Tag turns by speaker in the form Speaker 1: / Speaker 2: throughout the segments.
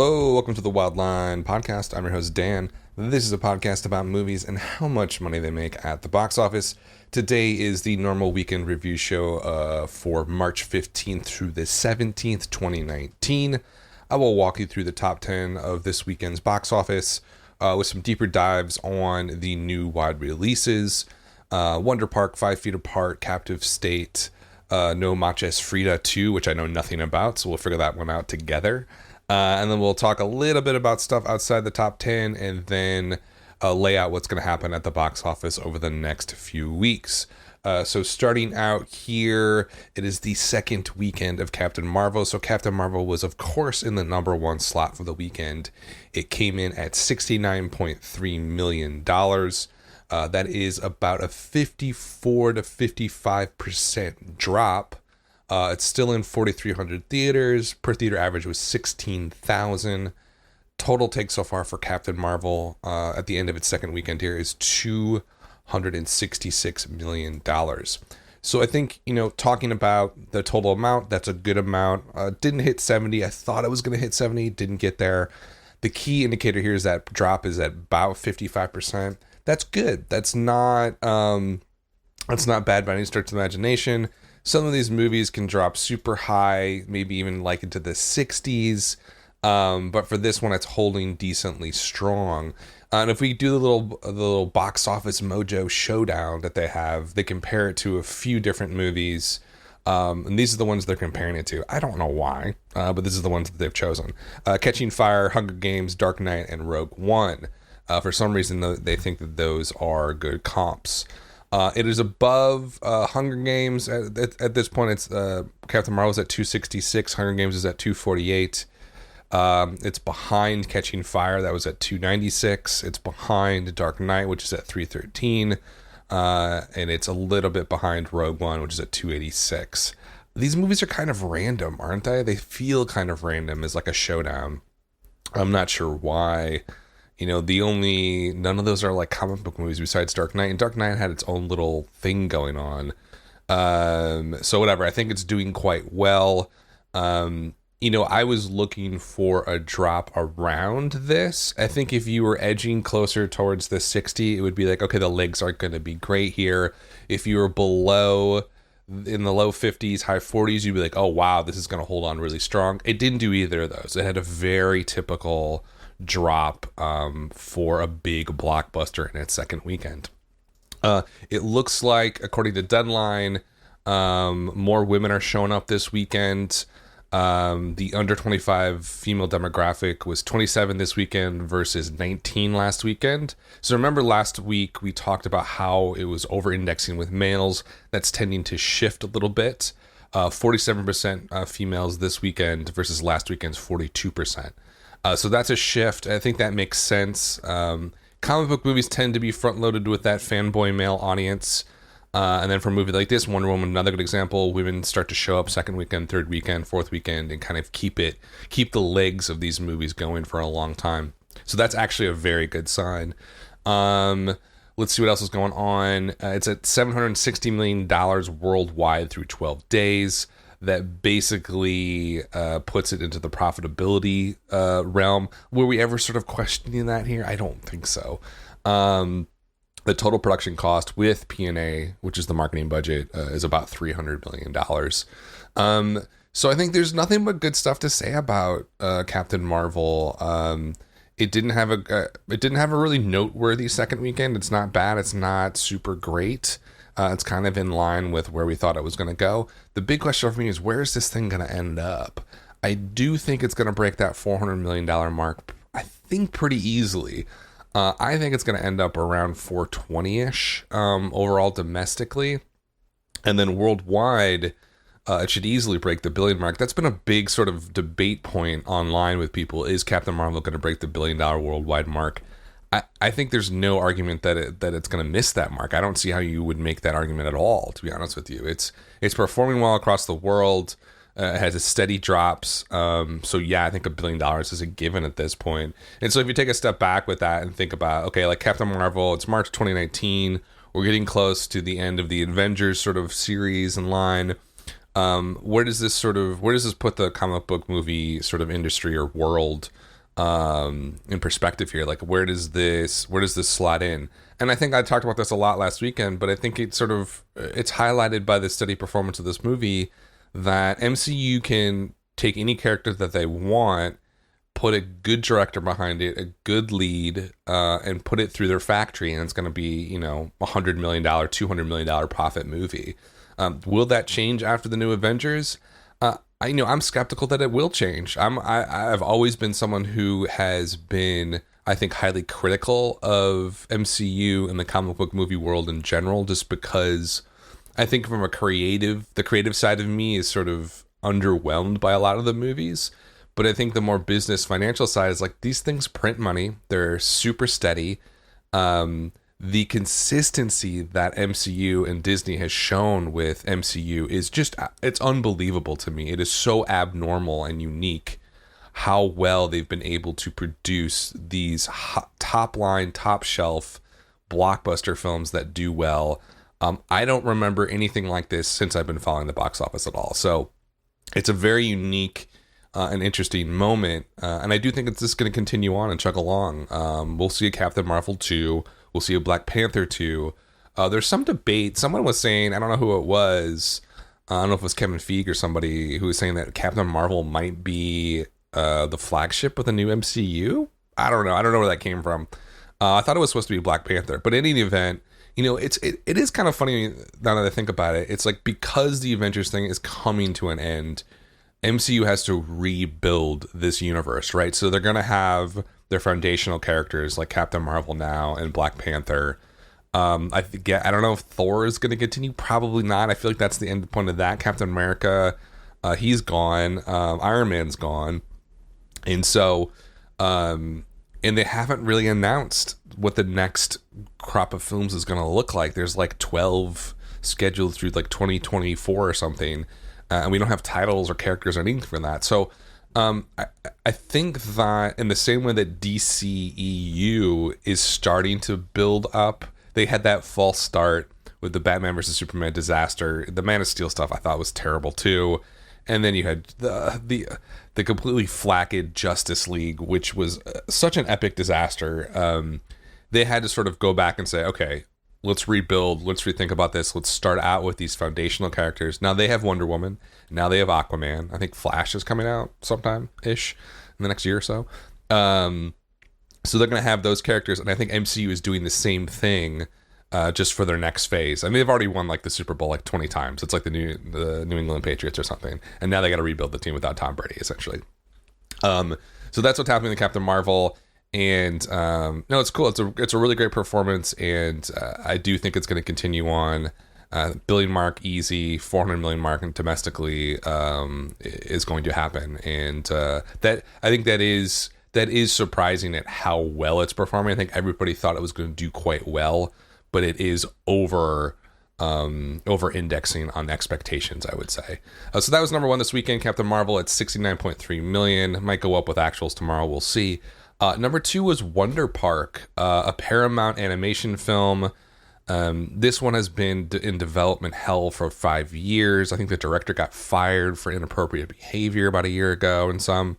Speaker 1: Hello, welcome to the Wildline Podcast. I'm your host, Dan. This is a podcast about movies and how much money they make at the box office. Today is the normal weekend review show for March 15th through the 17th, 2019. I will walk you through the top 10 of this weekend's box office with some deeper dives on the new wide releases. Wonder Park, 5 Feet Apart, Captive State, No Matches Frida 2, which I know nothing about, so we'll figure that one out together. And then we'll talk a little bit about stuff outside the top 10 and then lay out what's going to happen at the box office over the next few weeks. So starting out here, it is the second weekend of Captain Marvel. So Captain Marvel was, of course, in the number one slot for the weekend. It came in at $69.3 million. That is about a 54 to 55% drop. It's still in 4,300 theaters. Per theater average was 16,000. Total take so far for Captain Marvel at the end of its second weekend here is $266 million. So I think, talking about the total amount, that's a good amount. Didn't hit 70. I thought it was going to hit 70. Didn't get there. The key indicator here is that drop is at about 55%. That's good. That's not bad by any stretch of the imagination. Some of these movies can drop super high, maybe even like into the 60s. But for this one, it's holding decently strong. And if we do the little box office mojo showdown that they have, they compare it to a few different movies. And these are the ones they're comparing it to. I don't know why, but this is the ones that they've chosen. Catching Fire, Hunger Games, Dark Knight, and Rogue One. For some reason, they think that those are good comps. It is above Hunger Games. At this point, it's Captain Marvel's at 266. Hunger Games is at 248. It's behind Catching Fire. That was at 296. It's behind Dark Knight, which is at 313. And it's a little bit behind Rogue One, which is at 286. These movies are kind of random, aren't they? They feel kind of random as like a showdown. I'm not sure why. None of those are like comic book movies besides Dark Knight, and Dark Knight had its own little thing going on. So whatever, I think it's doing quite well. I was looking for a drop around this. I think if you were edging closer towards the 60, it would be like, okay, the legs aren't going to be great here. If you were below in the low 50s, high 40s, you'd be like, oh wow, this is going to hold on really strong. It didn't do either of those. It had a very typical drop for a big blockbuster in its second weekend. It looks like, according to Deadline, more women are showing up this weekend. The under 25 female demographic was 27 this weekend versus 19 last weekend. So remember last week we talked about how it was over-indexing with males. That's tending to shift a little bit. 47% females this weekend versus last weekend's 42%. So that's a shift. I think that makes sense. Comic book movies tend to be front-loaded with that fanboy male audience. And then for a movie like this, Wonder Woman, another good example, women start to show up second weekend, third weekend, fourth weekend, and kind of keep the legs of these movies going for a long time. So that's actually a very good sign. Let's see what else is going on. It's at $760 million worldwide through 12 days. That basically puts it into the profitability realm. Were we ever sort of questioning that here? I don't think so. The total production cost with P&A, which is the marketing budget, is about $300 million. So I think there's nothing but good stuff to say about Captain Marvel. It didn't have a really noteworthy second weekend. It's not bad. It's not super great. It's kind of in line with where we thought it was going to go. The big question for me is, where is this thing going to end up? I do think it's going to break that $400 million mark, I think, pretty easily. I think it's going to end up around 420-ish overall domestically. And then worldwide, it should easily break the billion mark. That's been a big sort of debate point online with people. Is Captain Marvel going to break the $1 billion worldwide mark? I think there's no argument that it's going to miss that mark. I don't see how you would make that argument at all, to be honest with you. It's performing well across the world. It has a steady drops. So yeah, I think $1 billion is a given at this point. And so if you take a step back with that and think about, okay, like Captain Marvel, it's March 2019. We're getting close to the end of the Avengers sort of series and line. Where does this put the comic book movie sort of industry or world in perspective here. Like, where does this slot in? And I think I talked about this a lot last weekend, but I think it's highlighted by the steady performance of this movie that MCU can take any character that they want, put a good director behind it, a good lead, and put it through their factory, and it's going to be, $100 million, $200 million profit movie. Will that change after the new Avengers? I'm skeptical that it will change. I've always been someone who has been, I think, highly critical of MCU and the comic book movie world in general, just because I think from the creative side of me is sort of underwhelmed by a lot of the movies. But I think the more business financial side is like, these things print money. They're super steady. The consistency that MCU and Disney has shown with MCU is it's unbelievable to me. It is so abnormal and unique how well they've been able to produce these top line, top shelf blockbuster films that do well. I don't remember anything like this since I've been following the box office at all. So it's a very unique and interesting moment. And I do think it's just going to continue on and chug along. We'll see a Captain Marvel 2. We'll see a Black Panther 2. There's some debate. Someone was saying, I don't know who it was. I don't know if it was Kevin Feige or somebody who was saying that Captain Marvel might be the flagship of the new MCU. I don't know. I don't know where that came from. I thought it was supposed to be Black Panther. But in any event, it is kind of funny now that I think about it. It's like, because the Avengers thing is coming to an end, MCU has to rebuild this universe, right? So they're going to have their foundational characters like Captain Marvel now and Black Panther. I don't know if Thor is going to continue. Probably not. I feel like that's the end point of that. Captain America, he's gone. Iron Man's gone. And so, and they haven't really announced what the next crop of films is going to look like. There's like 12 scheduled through like 2024 or something. And we don't have titles or characters or anything for that. So I think that in the same way that DCEU is starting to build up, they had that false start with the Batman versus Superman disaster. The Man of Steel stuff I thought was terrible too. And then you had the completely flaccid Justice League, which was such an epic disaster. They had to sort of go back and say, okay, let's rebuild. Let's rethink about this. Let's start out with these foundational characters. Now they have Wonder Woman. Now they have Aquaman. I think Flash is coming out sometime-ish in the next year or so. So they're going to have those characters. And I think MCU is doing the same thing just for their next phase. I mean, they've already won like the Super Bowl like 20 times. It's like the New England Patriots or something. And now they got to rebuild the team without Tom Brady, essentially. So that's what's happening to Captain Marvel. And no, it's cool. It's a really great performance, and I do think it's going to continue on. Billion mark easy, 400 million mark domestically is going to happen, and that I think that is surprising at how well it's performing. I think everybody thought it was going to do quite well, but it is over indexing on expectations, I would say. So that was number one this weekend. Captain Marvel at 69.3 million. Might go up with actuals tomorrow. We'll see. Number two was Wonder Park, a Paramount animation film. This one has been in development hell for 5 years. I think the director got fired for inappropriate behavior about a year ago and some.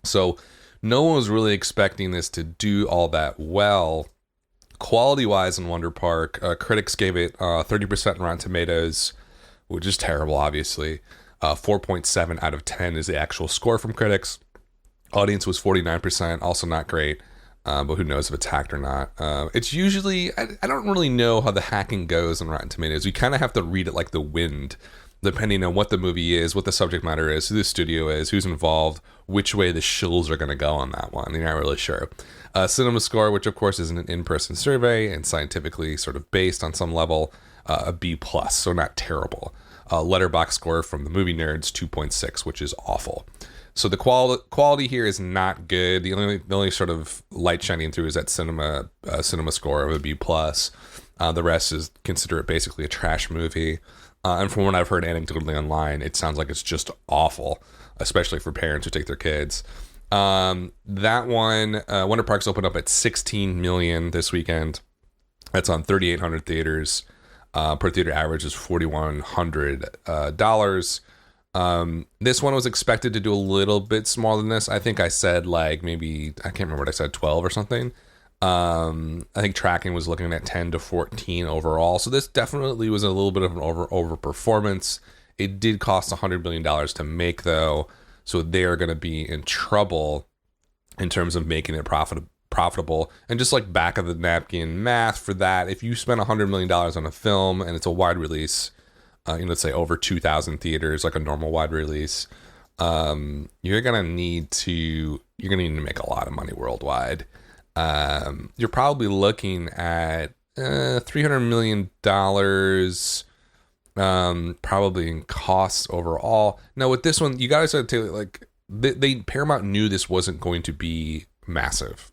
Speaker 1: So no one was really expecting this to do all that well. Quality-wise in Wonder Park, critics gave it 30% on Rotten Tomatoes, which is terrible, obviously. 4.7 out of 10 is the actual score from critics. Audience was 49%, also not great, but who knows if it's hacked or not. It's usually, I don't really know how the hacking goes on Rotten Tomatoes. You kind of have to read it like the wind, depending on what the movie is, what the subject matter is, who the studio is, who's involved, which way the shills are going to go on that one. You're not really sure. Cinema Score, which of course is an in-person survey and scientifically sort of based on some level, a B+, so not terrible. Letterboxd score from the movie nerds, 2.6, which is awful. So the quality here is not good. The only sort of light shining through is that cinema score of a B+. The rest is consider it basically a trash movie. And from what I've heard anecdotally online, it sounds like it's just awful, especially for parents who take their kids. That one, Wonder Park's opened up at 16 million this weekend. That's on 3,800 theaters. Per theater average is $4,100. This one was expected to do a little bit smaller than this. I think I said like maybe, I can't remember what I said, 12 or something. I think tracking was looking at 10 to 14 overall. So this definitely was a little bit of an over performance. It did cost $100 million to make, though. So they're going to be in trouble in terms of making it profitable. And just like back of the napkin math for that, if you spend $100 million on a film and it's a wide release, let's say over 2,000 theaters, like a normal wide release, you're going to need to make a lot of money worldwide. You're probably looking at $300 million probably in costs overall. Now with this one, you gotta start to like they Paramount knew this wasn't going to be massive,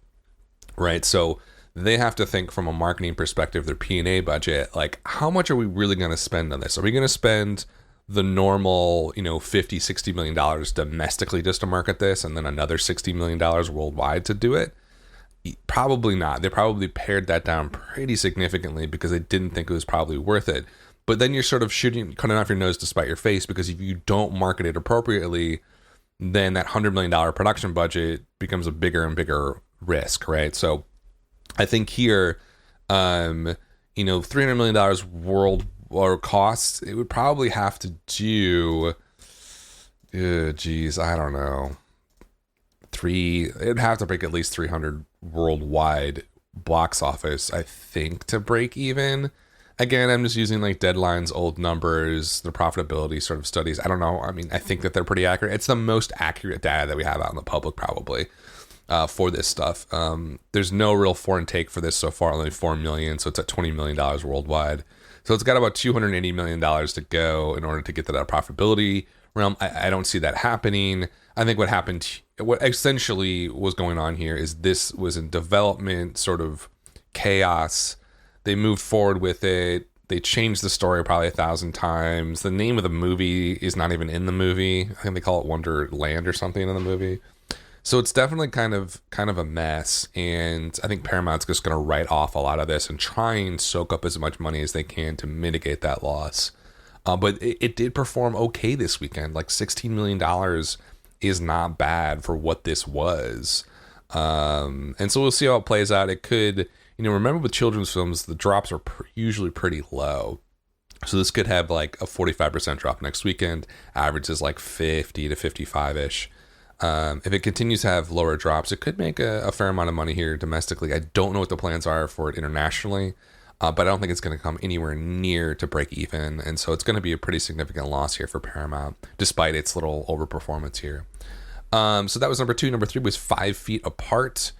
Speaker 1: right? So they have to think from a marketing perspective, their P&A budget, like how much are we really going to spend on this? Are we going to spend the normal, $50-60 million domestically just to market this, and then another $60 million worldwide to do it? Probably not. They probably pared that down pretty significantly because they didn't think it was probably worth it. But then you're sort of cutting off your nose to spite your face, because if you don't market it appropriately, then that $100 million production budget becomes a bigger and bigger risk, right? So I think here, $300 million world or costs, it would probably have to do, I don't know. It'd have to break at least 300 worldwide box office, I think, to break even. Again, I'm just using like Deadline's old numbers, the profitability sort of studies. I don't know. I mean, I think that they're pretty accurate. It's the most accurate data that we have out in the public, probably, for this stuff. There's no real foreign take for this so far, only 4 million. So it's at $20 million worldwide. So it's got about $280 million to go in order to get to that profitability realm. I don't see that happening. I think what essentially was going on here is this was in development sort of chaos. They moved forward with it. They changed the story probably 1,000 times. The name of the movie is not even in the movie. I think they call it Wonderland or something in the movie. So it's definitely kind of a mess. And I think Paramount's just going to write off a lot of this and try and soak up as much money as they can to mitigate that loss. But it did perform okay this weekend. Like $16 million is not bad for what this was. And so we'll see how it plays out. It could... remember with children's films, the drops are usually pretty low. So this could have like a 45% drop next weekend. Average is like 50 to 55-ish. If it continues to have lower drops, it could make a fair amount of money here domestically. I don't know what the plans are for it internationally, but I don't think it's going to come anywhere near to break even. And so it's going to be a pretty significant loss here for Paramount, despite its little overperformance here. So that was number 2. Number 3 was 5 Feet Apart.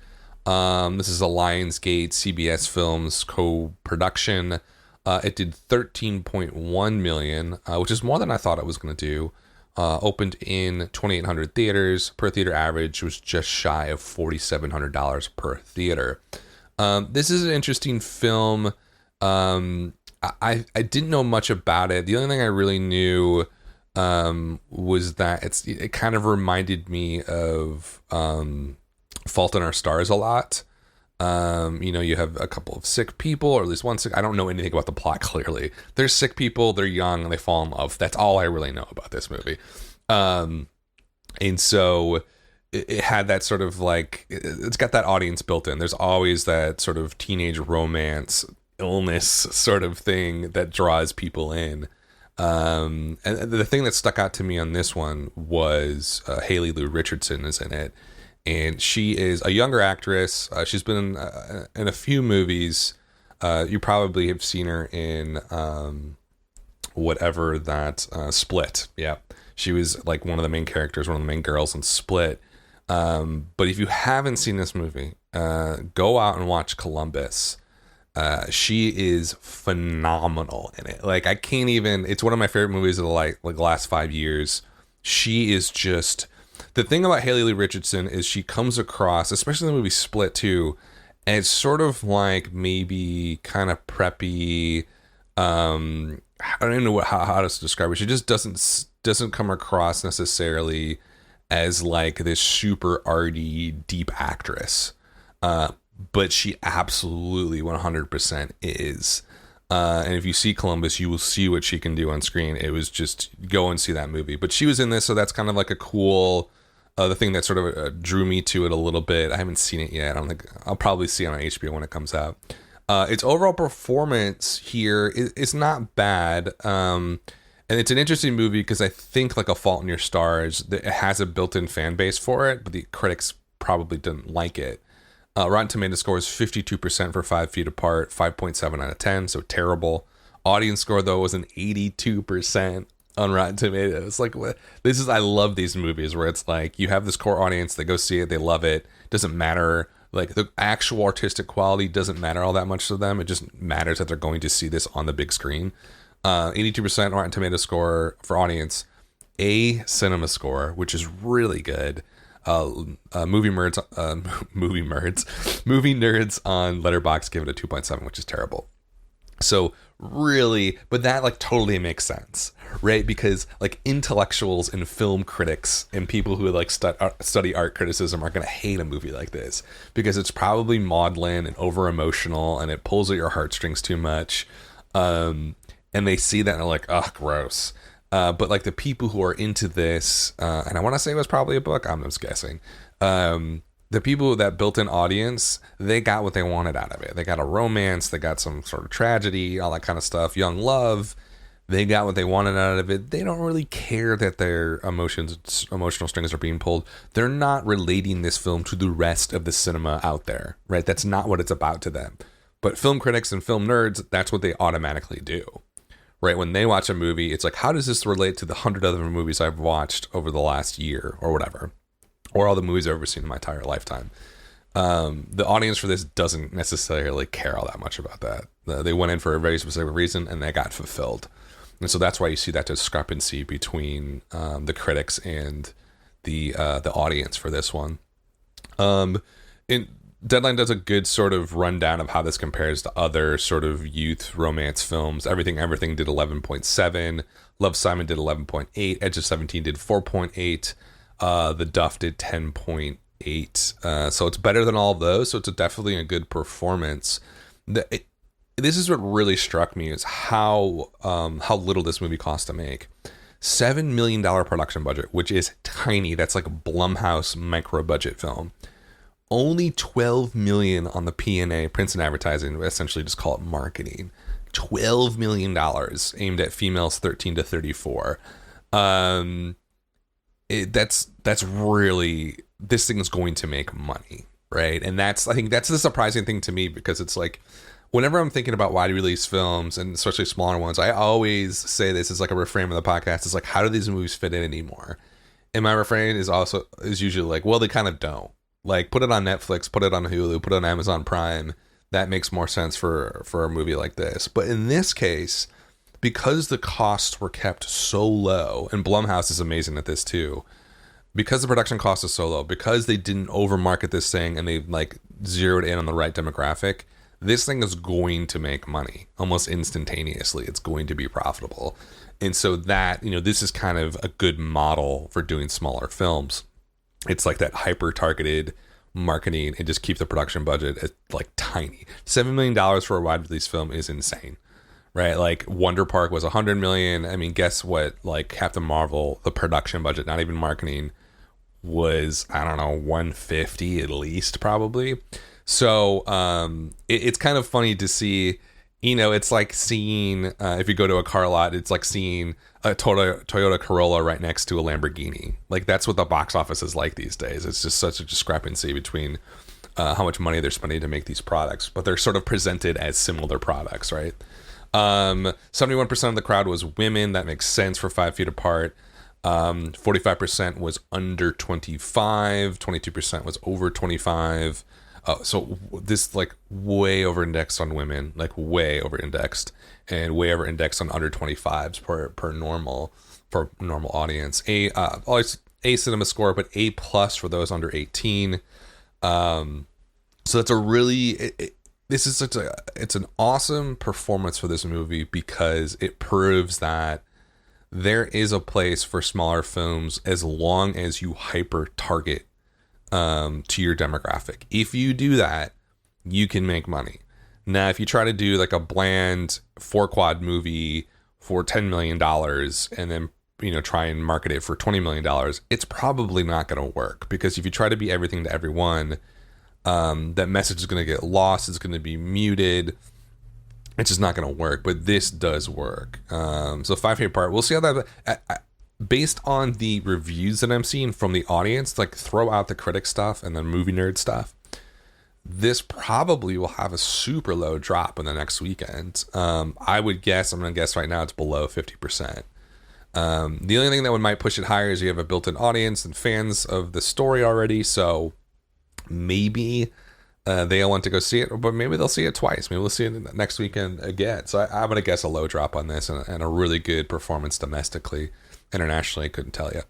Speaker 1: This is a Lionsgate CBS Films co-production. It did 13.1 million, which is more than I thought it was going to do. Opened in 2,800 theaters. Per theater average was just shy of $4,700 per theater. This is an interesting film. I didn't know much about it. The only thing I really knew was that it kind of reminded me of Fault in Our Stars a lot. You have a couple of sick people, or at least one sick. I don't know anything about the plot clearly. They're sick people, they're young, and they fall in love. That's all I really know about this movie. And so it had that sort of like, it's got that audience built in. There's always that sort of teenage romance illness sort of thing that draws people in. And the thing that stuck out to me on this one was Haley Lou Richardson is in it. And she is a younger actress. She's been in a few movies. You probably have seen her in Split. Yeah. She was like one of the main characters, one of the main girls in Split. But if you haven't seen this movie, go out and watch Columbus. She is phenomenal in it. Like, I can't even... It's one of my favorite movies of the last 5 years. She is just... The thing about Haley Lee Richardson is she comes across, especially in the movie Split too, and it's sort of like maybe kind of preppy. I don't even know how to describe it. She just doesn't come across necessarily as like this super arty deep actress, but she absolutely 100% is. And if you see Columbus, you will see what she can do on screen. It was just go and see that movie. But she was in this, so that's kind of like a cool, the thing that sort of drew me to it a little bit. I haven't seen it yet. I don't think I'll probably see it on HBO when it comes out. Its overall performance here is not bad. And it's an interesting movie because I think like A Fault in Your Stars, it has a built-in fan base for it, but the critics probably didn't like it. Rotten Tomatoes score is 52% for 5 Feet Apart, 5.7 out of 10, so terrible. Audience score, though, was an 82% on Rotten Tomatoes. Like, this is, I love these movies where it's like, you have this core audience, they go see it, they love it, doesn't matter, like, the actual artistic quality doesn't matter all that much to them, it just matters that they're going to see this on the big screen. 82% Rotten Tomatoes score for audience, A cinema score, which is really good. Movie nerds on Letterboxd give it a 2.7, which is terrible. So really, but that like totally makes sense, right? Because like intellectuals and film critics and people who like study art criticism are going to hate a movie like this because it's probably maudlin and over emotional and it pulls at your heartstrings too much. And they see that and they're like, ugh, gross. But like the people who are into this, and I want to say it was probably a book, I'm just guessing. The people, that built-in audience, they got what they wanted out of it. They got a romance, they got some sort of tragedy, all that kind of stuff, young love. They got what they wanted out of it. They don't really care that their emotional strings are being pulled. They're not relating this film to the rest of the cinema out there, right? That's not what it's about to them. But film critics and film nerds, that's what they automatically do. Right, when they watch a movie, it's like, how does this relate to the 100 other movies I've watched over the last year or whatever, or all the movies I've ever seen in my entire lifetime? The audience for this doesn't necessarily care all that much about that. They went in for a very specific reason, and they got fulfilled. And so that's why you see that discrepancy between the critics and the audience for this one. Deadline does a good sort of rundown of how this compares to other sort of youth romance films. Everything did 11.7. Love, Simon did 11.8. Edge of 17 did 4.8. The Duff did 10.8. So it's better than all of those. So it's definitely a good performance. This is what really struck me is how little this movie cost to make. $7 million production budget, which is tiny. That's like a Blumhouse micro budget film. Only $12 million on the P&A, prints and advertising, essentially just call it marketing. $12 million aimed at females 13 to 34. That's really, this thing is going to make money, right? And I think that's the surprising thing to me, because it's like, whenever I'm thinking about wide release films, and especially smaller ones, I always say this as like a refrain of the podcast. It's like, how do these movies fit in anymore? And my refrain is usually like, well, they kind of don't. Like, put it on Netflix, put it on Hulu, put it on Amazon Prime. That makes more sense for a movie like this. But in this case, because the costs were kept so low, and Blumhouse is amazing at this too, because the production cost is so low, because they didn't overmarket this thing and they like zeroed in on the right demographic, this thing is going to make money almost instantaneously. It's going to be profitable. And so that, this is kind of a good model for doing smaller films. It's like that hyper targeted marketing and just keep the production budget at like tiny. $7 million for a wide release film is insane, right? Like Wonder Park was $100 million. I mean, guess what? Like Captain Marvel, the production budget, not even marketing, was, I don't know, 150 at least, probably. So it's kind of funny to see. It's like seeing, if you go to a car lot, it's like seeing a Toyota Corolla right next to a Lamborghini. Like, that's what the box office is like these days. It's just such a discrepancy between how much money they're spending to make these products, but they're sort of presented as similar products, right? 71% of the crowd was women. That makes sense for 5 Feet Apart. 45% was under 25. 22% was over 25. So this like way over indexed on women, like way over indexed, and way over indexed on under 25s per normal audience. Always A cinema score, but A+ for those under 18. So that's a really it's an awesome performance for this movie, because it proves that there is a place for smaller films as long as you hyper target to your demographic. If you do that, you can make money. Now, if you try to do like a bland 4-quad movie for $10 million and then, try and market it for $20 million, it's probably not going to work, because if you try to be everything to everyone, that message is going to get lost. It's going to be muted. It's just not going to work. But this does work. So 5 Feet Apart, we'll see how that, based on the reviews that I'm seeing from the audience, like throw out the critic stuff and the movie nerd stuff, this probably will have a super low drop in the next weekend. I'm going to guess right now it's below 50%. The only thing that might push it higher is you have a built-in audience and fans of the story already, so maybe they want to go see it, but maybe they'll see it twice. Maybe we'll see it next weekend again. So I'm going to guess a low drop on this, and a really good performance domestically. Internationally, I couldn't tell you.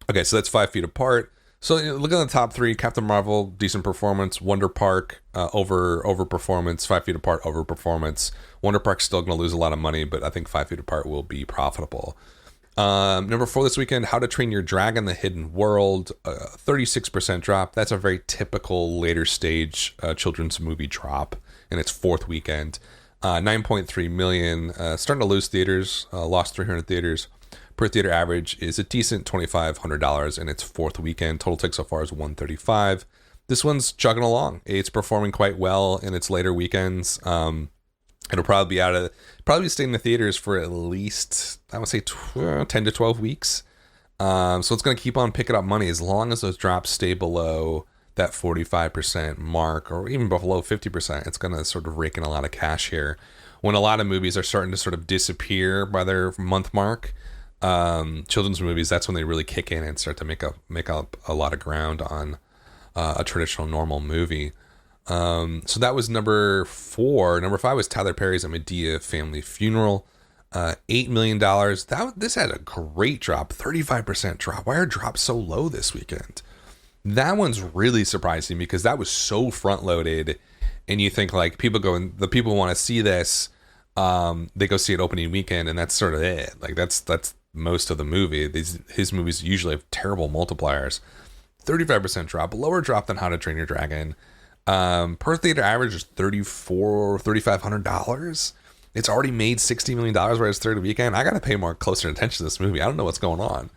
Speaker 1: Okay, so that's 5 Feet Apart. So look at the top 3: Captain Marvel, decent performance; Wonder Park, over performance; 5 Feet Apart, over performance. Wonder Park's still going to lose a lot of money, but I think 5 Feet Apart will be profitable. Number 4 this weekend, How to Train Your Dragon: The Hidden World, 36% drop. That's a very typical later stage children's movie drop in its 4th weekend. 9.3 million, starting to lose theaters, lost 300 theaters. Per theater average is a decent $2,500 in its 4th weekend. Total take so far is $135. This one's chugging along. It's performing quite well in its later weekends. It'll probably be staying in the theaters for at least, I would say, 10 to 12 weeks. So it's going to keep on picking up money as long as those drops stay below that 45% mark, or even below 50%. It's going to sort of rake in a lot of cash here. When a lot of movies are starting to sort of disappear by their month mark, children's movies, that's when they really kick in and start to make up a lot of ground on a traditional normal movie. So that was number 4. Number 5 was Tyler Perry's A Madea Family Funeral, $8 million. This had a great drop, 35% drop. Why are drops so low this weekend? That one's really surprising, because that was so front loaded, and you think like the people want to see this, they go see it opening weekend, and that's sort of it. Like that's most of the movie. His movies usually have terrible multipliers. 35% drop, lower drop than How to Train Your Dragon. Per theater average is $3,500. It's already made $60 million right its 3rd weekend. I got to pay more closer attention to this movie. I don't know what's going on.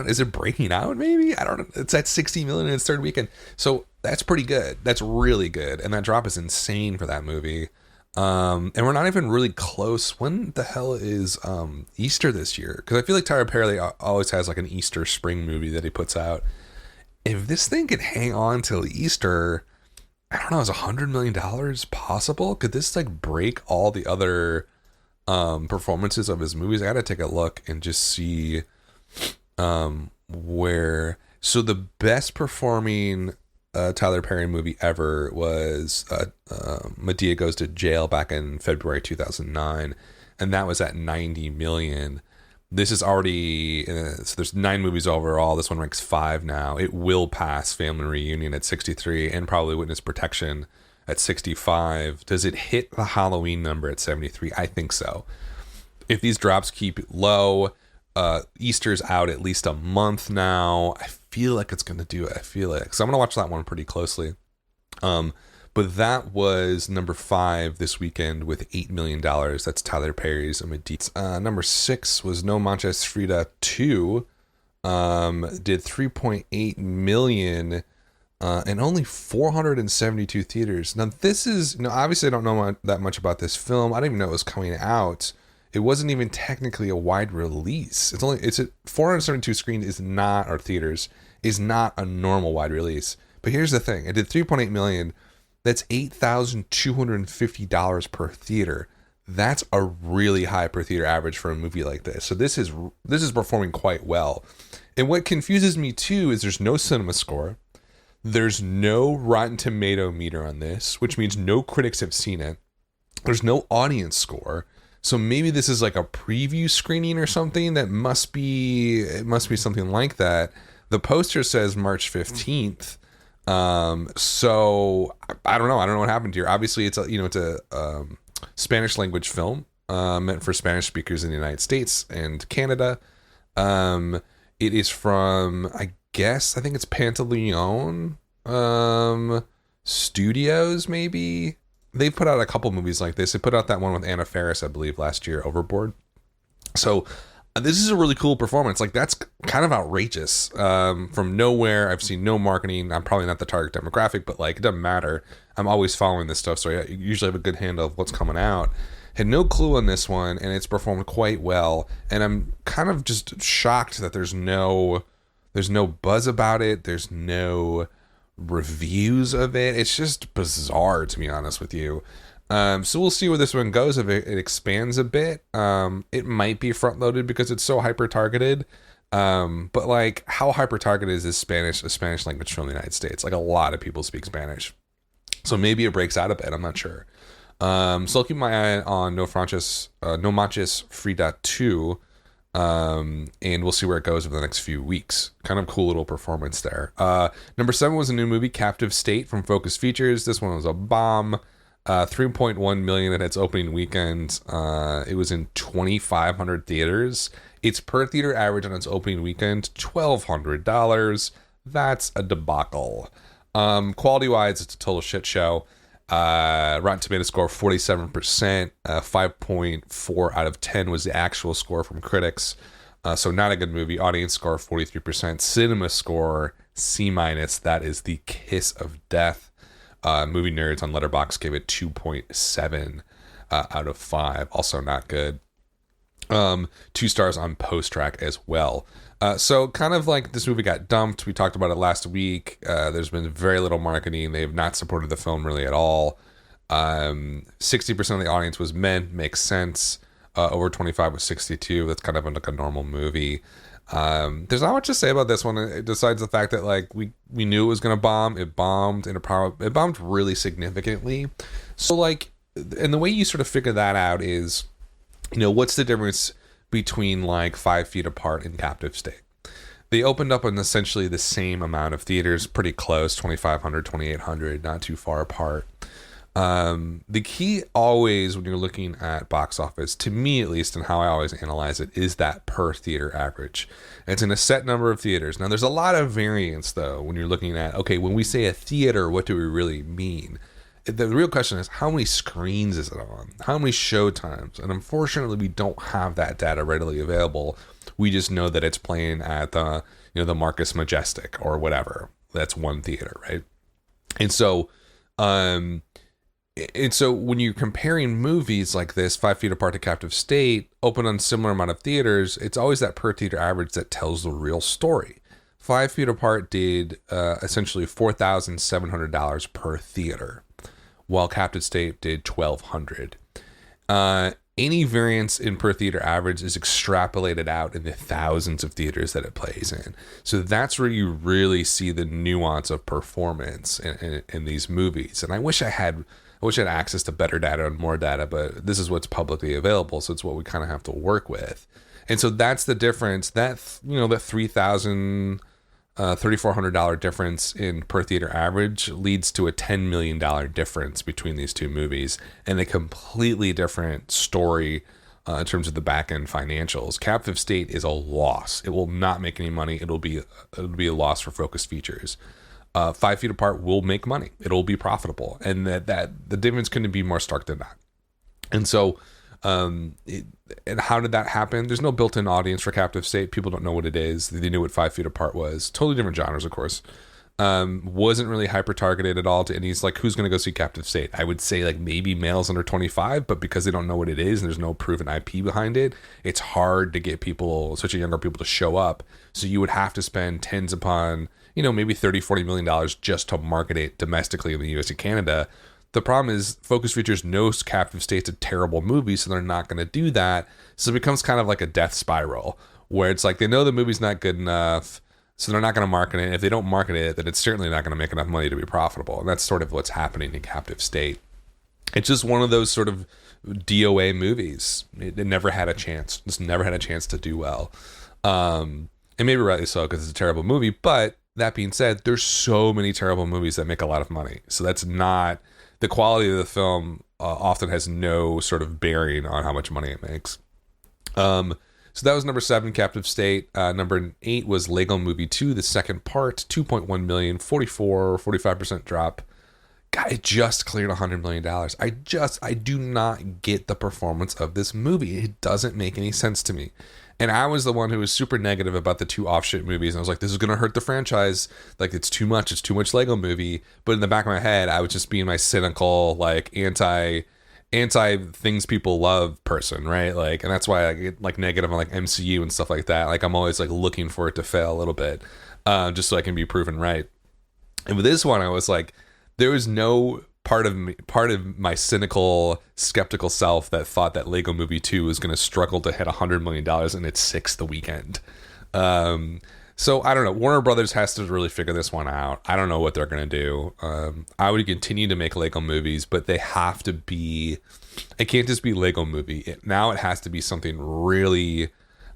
Speaker 1: Is it breaking out? Maybe, I don't know. It's at $60 million in its 3rd weekend. So that's pretty good. That's really good. And that drop is insane for that movie. And we're not even really close. When the hell is Easter this year? Because I feel like Tyler Perry always has like an Easter spring movie that he puts out. If this thing could hang on till Easter, I don't know, is $100 million possible? Could this like break all the other performances of his movies? I gotta take a look and just see where. So the best performing Tyler Perry movie ever was Madea Goes to Jail back in February 2009, and that was at $90 million. This is already, so there's 9 movies overall. This one ranks 5 now. It will pass Family Reunion at 63 and probably Witness Protection at 65. Does it hit the Halloween number at 73? I think so. If these drops keep low, Easter's out at least a month now. I feel like it's going to do it. I feel it. So I'm going to watch that one pretty closely. But that was number 5 this weekend with $8 million. That's Tyler Perry's A Madea. Number 6 was No Manches Frida 2. Did 3.8 million and only 472 theaters. Now this is, obviously I don't know that much about this film. I didn't even know it was coming out. It wasn't even technically a wide release. It's a 472 screen is not, or theaters, is not a normal wide release. But here's the thing. It did 3.8 million. That's $8,250 per theater. That's a really high per theater average for a movie like this. So this is performing quite well. And what confuses me too is there's no cinema score. There's no Rotten Tomato meter on this, which means no critics have seen it. There's no audience score. So maybe this is like a preview screening or something. It must be something like that. The poster says March 15th. So I don't know what happened here. Obviously it's a Spanish language film, meant for Spanish speakers in the United States and Canada. It is from, I think it's Pantaleon, Studios, maybe. They put out a couple movies like this. They put out that one with Anna Faris, I believe, last year, Overboard. So this is a really cool performance. Like, that's kind of outrageous. From nowhere, I've seen no marketing. I'm probably not the target demographic, but like, it doesn't matter. I'm always following this stuff, so I usually have a good handle of what's coming out. Had no clue on this one, and it's performed quite well. And I'm kind of just shocked that there's no buzz about it. There's no reviews of it. It's just bizarre, to be honest with you. So we'll see where this one goes. If it expands a bit, it might be front loaded because it's so hyper targeted. But like, how hyper targeted is this a Spanish language film in the United States? Like, a lot of people speak Spanish, so maybe it breaks out a bit. I'm not sure. So I'll keep my eye on No Manches Frida 2. And we'll see where it goes over the next few weeks. Kind of cool little performance there. Number 7 was a new movie, Captive State, from Focus Features. This one was a bomb. 3.1 million in its opening weekend. It was in 2,500 theaters. Its per theater average on its opening weekend, $1,200. That's a debacle. Quality wise, it's a total shit show. Rotten Tomatoes score 47%. 5.4 out of 10 was the actual score from critics. So not a good movie. Audience score 43%. Cinema score C-. That is the kiss of death. Movie Nerds on Letterboxd gave it 2.7 out of 5. Also not good. 2 stars on Post Track as well. So kind of like, this movie got dumped. We talked about it last week. There's been very little marketing. They have not supported the film really at all. 60% of the audience was men. Makes sense. Over 25 was 62. That's kind of like a normal movie. There's not much to say about this one besides the fact that like we knew it was going to bomb. It bombed, and it bombed really significantly. So like, and the way you sort of figure that out is, you know, what's the difference between like 5 Feet Apart and Captive State? They opened up in essentially the same amount of theaters, pretty close, 2,500, 2,800, not too far apart. The key always when you're looking at box office, to me at least, and how I always analyze it, is that per theater average. It's in a set number of theaters. Now, there's a lot of variance, though, when you're looking at, okay, when we say a theater, what do we really mean? The real question is, how many screens is it on? How many show times? And unfortunately, we don't have that data readily available. We just know that it's playing at the, you know, the Marcus Majestic or whatever. That's one theater, right? And so, when you're comparing movies like this, 5 Feet Apart to Captive State, open on similar amount of theaters, it's always that per theater average that tells the real story. 5 Feet Apart did essentially $4,700 per theater, while Captive State did $1,200. Any variance in per theater average is extrapolated out in the thousands of theaters that it plays in. So that's where you really see the nuance of performance in these movies. And I wish I had access to better data and more data, but this is what's publicly available, so it's what we kind of have to work with. And so that's the difference. That, you know, the $3,000, $3,400 difference in per theater average leads to a $10 million difference between these two movies, and a completely different story in terms of the back end financials. Captive State is a loss. It will not make any money. It'll be a loss for Focus Features. 5 Feet Apart will make money. It'll be profitable, and that the difference couldn't be more stark than that. And so, and how did that happen? There's no built-in audience for Captive State. People don't know what it is. They knew what 5 Feet Apart was. Totally different genres, of course. Wasn't really hyper targeted at all to any. Like, who's going to go see Captive State? I would say like maybe males under 25, but because they don't know what it is and there's no proven IP behind it, it's hard to get people, especially younger people, to show up. So you would have to spend tens upon, you know, maybe $30-40 million just to market it domestically in the US and Canada. The problem is Focus Features knows Captive State's a terrible movie, so they're not going to do that. So it becomes kind of like a death spiral, where it's like they know the movie's not good enough, so they're not going to market it. If they don't market it, then it's certainly not going to make enough money to be profitable. And that's sort of what's happening in Captive State. It's just one of those sort of DOA movies. It never had a chance. Just never had a chance to do well. And maybe rightly so, because it's a terrible movie. But that being said, there's so many terrible movies that make a lot of money. So that's not... The quality of the film often has no sort of bearing on how much money it makes. So that was number 7, Captive State. Number 8 was Lego Movie 2, the second part, 2.1 million, 45% drop. it just cleared $100 million. I do not get the performance of this movie. It doesn't make any sense to me. And I was the one who was super negative about the two offshoot movies. And I was like, this is going to hurt the franchise. Like, it's too much. It's too much Lego Movie. But in the back of my head, I was just being my cynical, like, anti things people love person, right? Like, and that's why I get like negative on like MCU and stuff like that. Like, I'm always like looking for it to fail a little bit, just so I can be proven right. And with this one, I was like, there was no part of my cynical, skeptical self that thought that Lego Movie 2 was going to struggle to hit $100 million in its sixth weekend. So I don't know. Warner Brothers has to really figure this one out. I don't know what they're going to do. I would continue to make Lego movies, but they have to be, it can't just be Lego Movie. Now it has to be something really,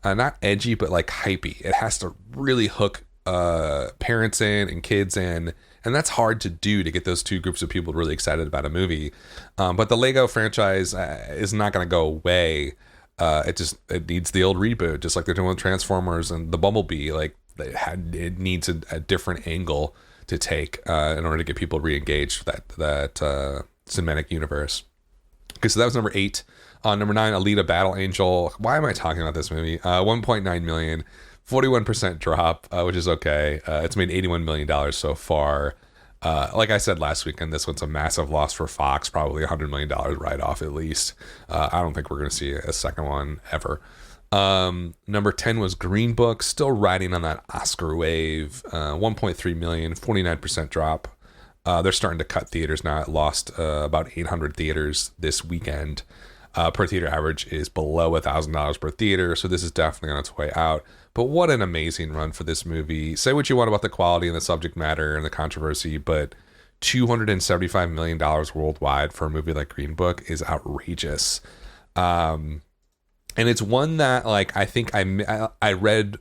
Speaker 1: not edgy, but like hypey. It has to really hook parents in and kids in. And that's hard to do, to get those two groups of people really excited about a movie. But the Lego franchise is not going to go away. It needs the old reboot, just like they're doing with Transformers and the Bumblebee. Like, it needs a different angle to take in order to get people re-engaged with that cinematic universe. Okay, so that was number 8. Number 9, Alita Battle Angel. Why am I talking about this movie? 1.9 million. 41% drop, which is okay. It's made $81 million so far. Like I said last weekend, this one's a massive loss for Fox, probably $100 million write-off at least. I don't think we're going to see a second one ever. Number 10 was Green Book, still riding on that Oscar wave. 1.3 million, 49% drop. They're starting to cut theaters now. It lost about 800 theaters this weekend. Per theater average is below $1,000 per theater, so this is definitely on its way out. But what an amazing run for this movie. Say what you want about the quality and the subject matter and the controversy, but $275 million worldwide for a movie like Green Book is outrageous. And it's one that, like, I think I misread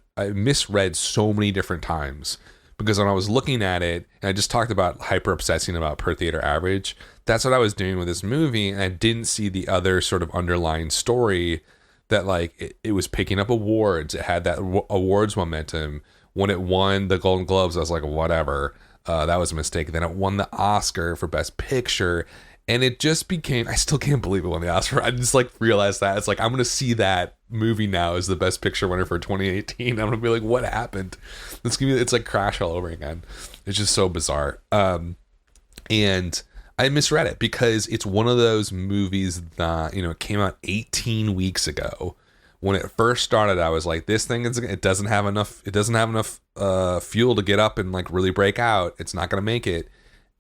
Speaker 1: so many different times, because when I was looking at it, and I just talked about hyper obsessing about per theater average, that's what I was doing with this movie, and I didn't see the other sort of underlying story that, like, it was picking up awards. It had that awards momentum. When it won the Golden Globes, I was like, whatever, that was a mistake. Then it won the Oscar for Best Picture, and it just became, I still can't believe it won the Oscar. I just like realized that. It's like, I'm going to see that movie now as the Best Picture winner for 2018. I'm going to be like, what happened? It's like Crash all over again. It's just so bizarre. And I misread it, because it's one of those movies that, you know, it came out 18 weeks ago. When it first started, I was like, this thing it doesn't have enough fuel to get up and like really break out. It's not going to make it.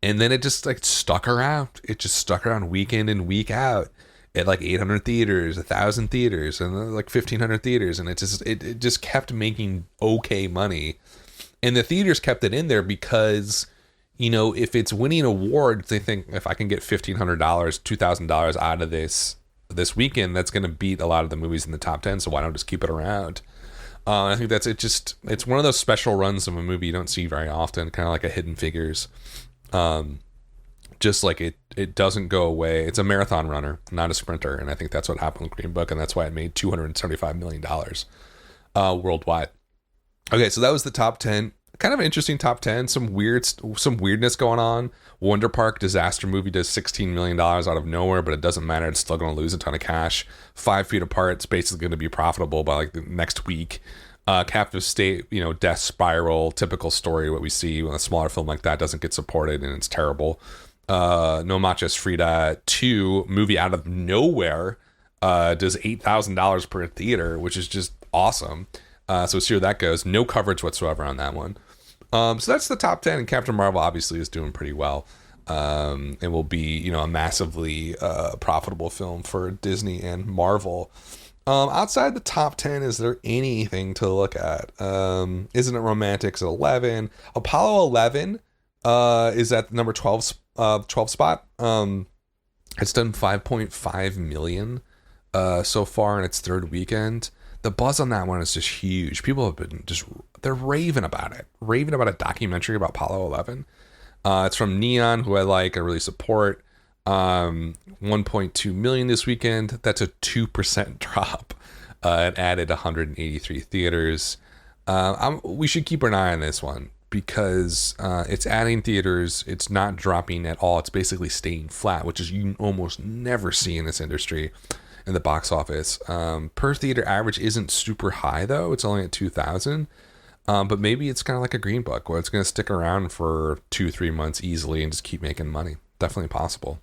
Speaker 1: And then it just like stuck around. It just stuck around week in and week out at like 800 theaters, 1,000 theaters, and then like 1,500 theaters. And it just kept making okay money. And the theaters kept it in there because, you know, if it's winning awards, they think, if I can get $1,500, $2,000 out of this weekend, that's going to beat a lot of the movies in the top 10. So why don't I just keep it around? I think that's it. It's one of those special runs of a movie you don't see very often, kind of like a Hidden Figures. Just like it doesn't go away. It's a marathon runner, not a sprinter. And I think that's what happened with Green Book. And that's why it made $275 million worldwide. Okay, so that was the top 10. Kind of an interesting top 10. Some weirdness going on. Wonder Park Disaster Movie does $16 million out of nowhere, but it doesn't matter. It's still going to lose a ton of cash. 5 Feet Apart, it's basically going to be profitable by like the next week. Captive State, you know, Death Spiral, typical story, what we see when a smaller film like that doesn't get supported, and it's terrible. No Manches Frida 2, movie out of nowhere, does $8,000 per theater, which is just awesome. So see where that goes. No coverage whatsoever on that one. So that's the top 10, and Captain Marvel obviously is doing pretty well. It will be, you know, a massively profitable film for Disney and Marvel. Outside the top 10, is there anything to look at? Isn't It Romantics at 11? Apollo 11 is at number 12 spot. It's done 5.5 million so far in its third weekend. The buzz on that one is just huge. People have been they're raving about it. Raving about a documentary about Apollo 11. It's from Neon, who I really support. 1.2 million this weekend. That's a 2% drop. It added 183 theaters. We should keep an eye on this one. because it's adding theaters. It's not dropping at all. It's basically staying flat, which is you almost never see in this industry in the box office. Per theater average isn't super high though. It's only at 2,000. But maybe it's kind of like a Green Book where it's going to stick around for 2-3 months easily and just keep making money. Definitely possible.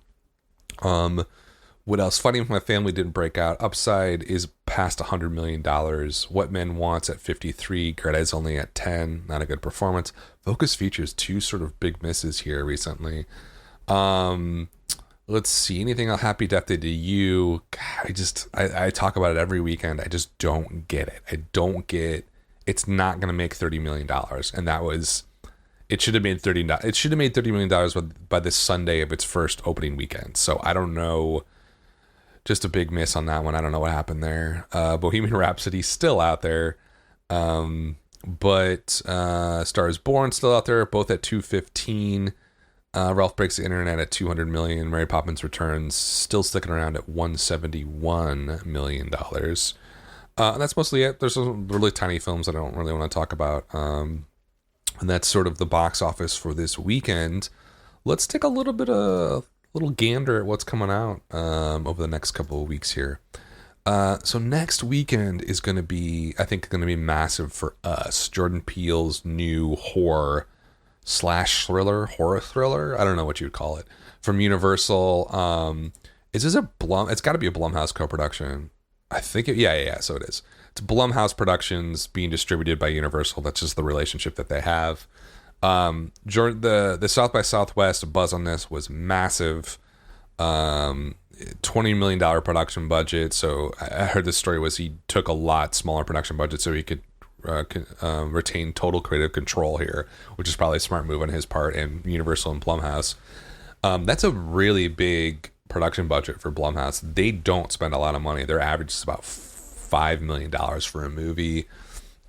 Speaker 1: What else? Fighting with My Family didn't break out. Upside is past $100 million. What Men Wants at 53. Greta is only at 10. Not a good performance. Focus Features, 2 sort of big misses here recently. Let's see. Anything else? Happy Death Day to You. God, I talk about it every weekend. I just don't get it. I don't get. It's not going to make $30 million, and that was. It should have made $30. It should have made $30 million by this Sunday of its first opening weekend. So I don't know. Just a big miss on that one. I don't know what happened there. Bohemian Rhapsody still out there, but Star is Born still out there, both at 215. Ralph Breaks the Internet at 200 million. Mary Poppins Returns still sticking around at $171 million. And that's mostly it. There's some really tiny films that I don't really want to talk about. And that's sort of the box office for this weekend. Let's take a little gander at what's coming out over the next couple of weeks here. So next weekend is going to be, I think, going to be massive for us. Jordan Peele's new horror thriller. I don't know what you would call it. From Universal. Is this a Blum? It's got to be a Blumhouse co-production. I think yeah. So it is. It's Blumhouse Productions being distributed by Universal. That's just the relationship that they have. The South by Southwest buzz on this was massive. $20 million production budget. So I heard this story was he took a lot smaller production budget so he could retain total creative control here, which is probably a smart move on his part, and Universal and Blumhouse. That's a really big production budget for Blumhouse. They don't spend a lot of money. Their average is about $5 million for a movie.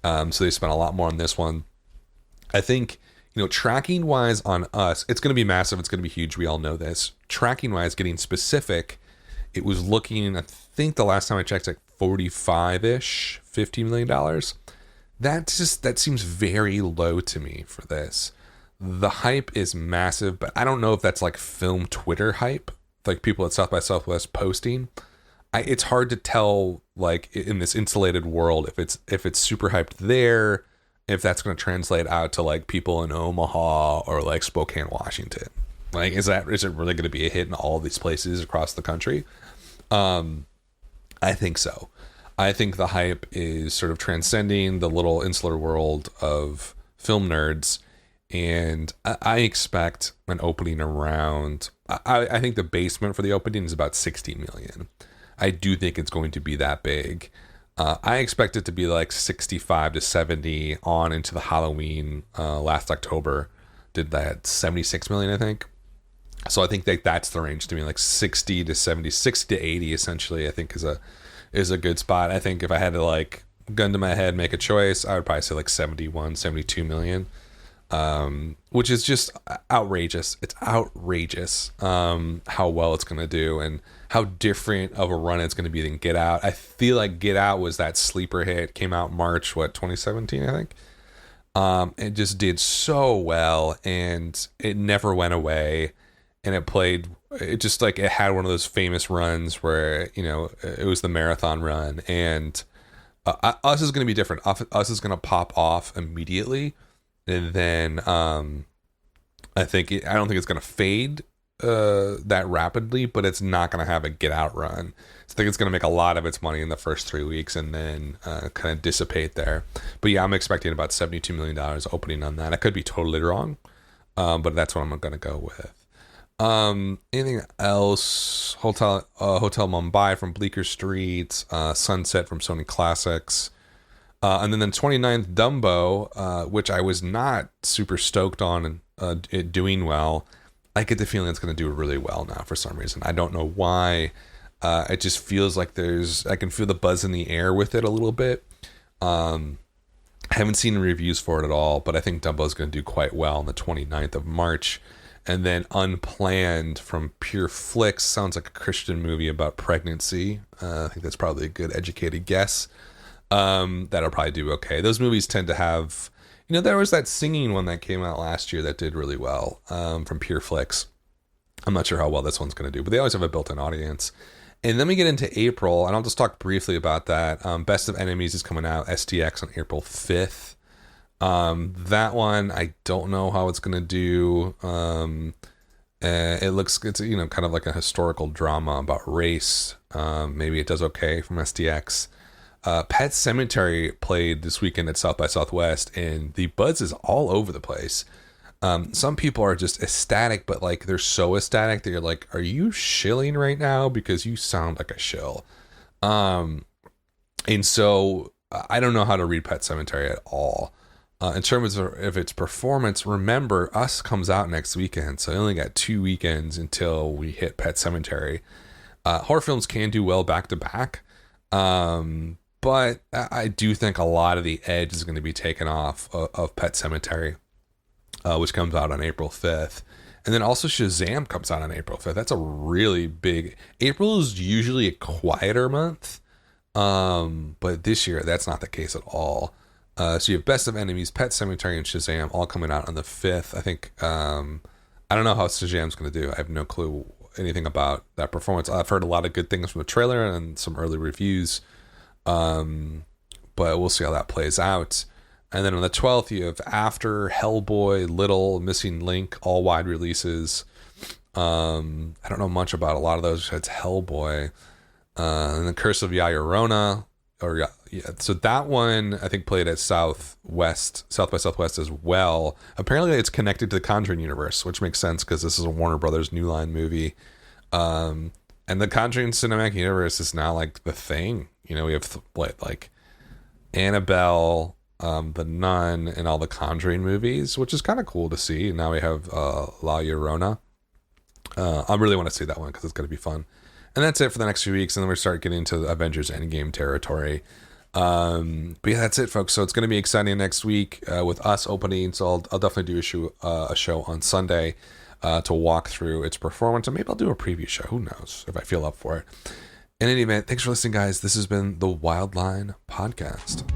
Speaker 1: So they spent a lot more on this one. I think, tracking wise on us, it's going to be massive. It's going to be huge. We all know this. Tracking wise, getting specific, it was looking, I think the last time I checked, like 45-ish, $50 million. That seems very low to me for this. The hype is massive, but I don't know if that's like film Twitter hype, like people at South by Southwest posting. It's hard to tell, like in this insulated world, if it's super hyped there, if that's going to translate out to like people in Omaha or like Spokane, Washington. Like, is it really going to be a hit in all these places across the country? I think so. I think the hype is sort of transcending the little insular world of film nerds. And I expect an opening around, I think the basement for the opening is about 60 million. I do think it's going to be that big. I expect it to be like 65 to 70 on into the Halloween last October. Did that 76 million, I think. So I think that's the range to me, like 60 to 70, 60 to 80 essentially, I think is a good spot. I think if I had to like gun to my head, make a choice, I would probably say like 71, 72 million. Which is just outrageous. It's outrageous how well it's going to do and how different of a run it's going to be than Get Out. I feel like Get Out was that sleeper hit, came out March 2017, I think. It just did so well and it never went away, and it just like it had one of those famous runs where it was the marathon run, and Us is going to be different. Us is going to pop off immediately. And then I don't think it's going to fade that rapidly, but it's not going to have a Get Out run. So I think it's going to make a lot of its money in the first 3 weeks and then kind of dissipate there. But yeah, I'm expecting about $72 million opening on that. I could be totally wrong, but that's what I'm going to go with. Anything else? Hotel Mumbai from Bleecker Street, Sunset from Sony Classics. And then the 29th, Dumbo, which I was not super stoked on it doing well. I get the feeling it's going to do really well now for some reason. I don't know why. It just feels like I can feel the buzz in the air with it a little bit. I haven't seen reviews for it at all, but I think Dumbo is going to do quite well on the 29th of March. And then Unplanned from Pure Flix sounds like a Christian movie about pregnancy. I think that's probably a good educated guess. That'll probably do okay. Those movies tend to have, There was that singing one that came out last year that did really well, from Pure Flix. I'm not sure how well this one's going to do, but they always have a built-in audience. And then we get into April, and I'll just talk briefly about that. Best of Enemies is coming out, STX, on April 5th. That one, I don't know how it's going to do. It's kind of like a historical drama about race. Maybe it does okay from STX. Pet Sematary played this weekend at South by Southwest, and the buzz is all over the place. Some people are just ecstatic, but like they're so ecstatic that you're like, are you shilling right now? Because you sound like a shill. And so I don't know how to read Pet Sematary at all. In terms of its performance, remember, Us comes out next weekend, so I only got 2 weekends until we hit Pet Sematary. Horror films can do well back to back, but I do think a lot of the edge is going to be taken off of Pet Sematary, which comes out on April 5th. And then also Shazam comes out on April 5th. That's a really big... April is usually a quieter month, but this year that's not the case at all. So you have Best of Enemies, Pet Sematary, and Shazam all coming out on the 5th. I think, I don't know how Shazam's going to do. I have no clue anything about that performance. I've heard a lot of good things from the trailer and some early reviews, but we'll see how that plays out. And then on the 12th, you have After, Hellboy, Little, Missing Link, all wide releases. I don't know much about a lot of those. It's Hellboy. And then Curse of La Llorona. So that one I think played at South by Southwest as well. Apparently it's connected to the Conjuring universe, which makes sense because this is a Warner Brothers New Line movie. And the Conjuring cinematic universe is now like the thing. We have like Annabelle, The Nun, and all the Conjuring movies, which is kind of cool to see. And now we have La Llorona. I really want to see that one because it's going to be fun. And that's it for the next few weeks, and then we start getting into the Avengers Endgame territory. But yeah, that's it, folks. So it's going to be exciting next week with Us opening. So I'll definitely do a show on Sunday to walk through its performance, and maybe I'll do a preview show. Who knows if I feel up for it. In any event, thanks for listening, guys. This has been the Wildline Podcast.